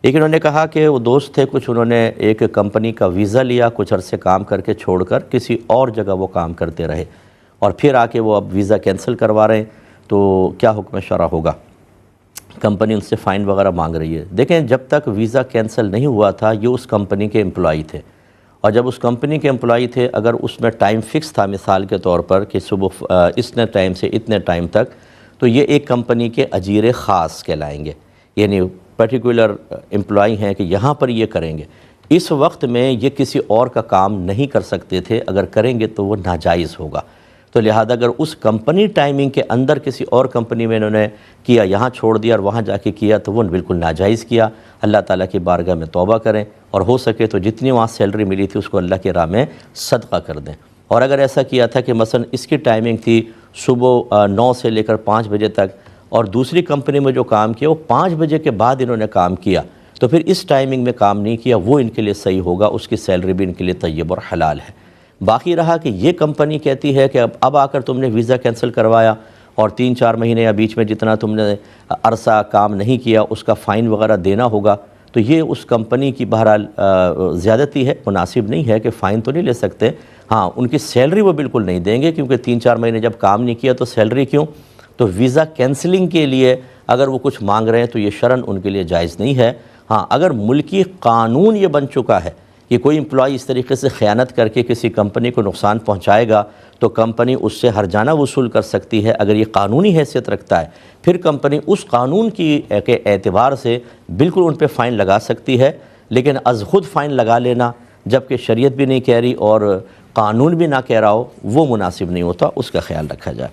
لیکن انہوں نے کہا کہ وہ دوست تھے کچھ، انہوں نے ایک کمپنی کا ویزا لیا، کچھ عرصے کام کر کے چھوڑ کر کسی اور جگہ وہ کام کرتے رہے، اور پھر آ کے وہ اب ویزا کینسل کروا رہے ہیں، تو کیا حکم شرع ہوگا؟ کمپنی ان سے فائن وغیرہ مانگ رہی ہے۔ دیکھیں، جب تک ویزا کینسل نہیں ہوا تھا یہ اس کمپنی کے امپلائی تھے، اور جب اس کمپنی کے امپلائی تھے، اگر اس میں ٹائم فکس تھا مثال کے طور پر کہ صبح اتنے ٹائم سے اتنے ٹائم تک، تو یہ ایک کمپنی کے اجیر خاص کہلائیں گے، یعنی پرٹیکولر امپلائی ہیں کہ یہاں پر یہ کریں گے۔ اس وقت میں یہ کسی اور کا کام نہیں کر سکتے تھے، اگر کریں گے تو وہ ناجائز ہوگا۔ تو لہذا اگر اس کمپنی ٹائمنگ کے اندر کسی اور کمپنی میں انہوں نے کیا، یہاں چھوڑ دیا اور وہاں جا کے کیا، تو وہ بالکل ناجائز کیا۔ اللہ تعالیٰ کی بارگاہ میں توبہ کریں، اور ہو سکے تو جتنی وہاں سیلری ملی تھی اس کو اللہ کی راہ میں صدقہ کر دیں۔ اور اگر ایسا کیا تھا کہ مثلا اس کی ٹائمنگ تھی صبح 9 سے لے کر 5 بجے تک، اور دوسری کمپنی میں جو کام کیا وہ 5 بجے کے بعد انہوں نے کام کیا، تو پھر اس ٹائمنگ میں کام نہیں کیا، وہ ان کے لیے صحیح ہوگا، اس کی سیلری بھی ان کے لیے طیب اور حلال ہے۔ باقی رہا کہ یہ کمپنی کہتی ہے کہ اب آ کر تم نے ویزا کینسل کروایا، اور 3-4 مہینے یا بیچ میں جتنا تم نے عرصہ کام نہیں کیا اس کا فائن وغیرہ دینا ہوگا، تو یہ اس کمپنی کی بہرحال زیادتی ہے، مناسب نہیں ہے کہ فائن تو نہیں لے سکتے۔ ہاں، ان کی سیلری وہ بالکل نہیں دیں گے، کیونکہ 3-4 مہینے جب کام نہیں کیا تو سیلری کیوں؟ تو ویزا کینسلنگ کے لیے اگر وہ کچھ مانگ رہے ہیں تو یہ شرعاً ان کے لیے جائز نہیں ہے۔ ہاں، اگر ملکی قانون یہ بن چکا ہے کہ کوئی امپلائی اس طریقے سے خیانت کر کے کسی کمپنی کو نقصان پہنچائے گا تو کمپنی اس سے ہرجانہ وصول کر سکتی ہے، اگر یہ قانونی حیثیت رکھتا ہے، پھر کمپنی اس قانون کے اعتبار سے بالکل ان پہ فائن لگا سکتی ہے۔ لیکن از خود فائن لگا لینا جبکہ شریعت بھی نہیں کہہ رہی اور قانون بھی نہ کہہ رہا ہو، وہ مناسب نہیں ہوتا، اس کا خیال رکھا جائے۔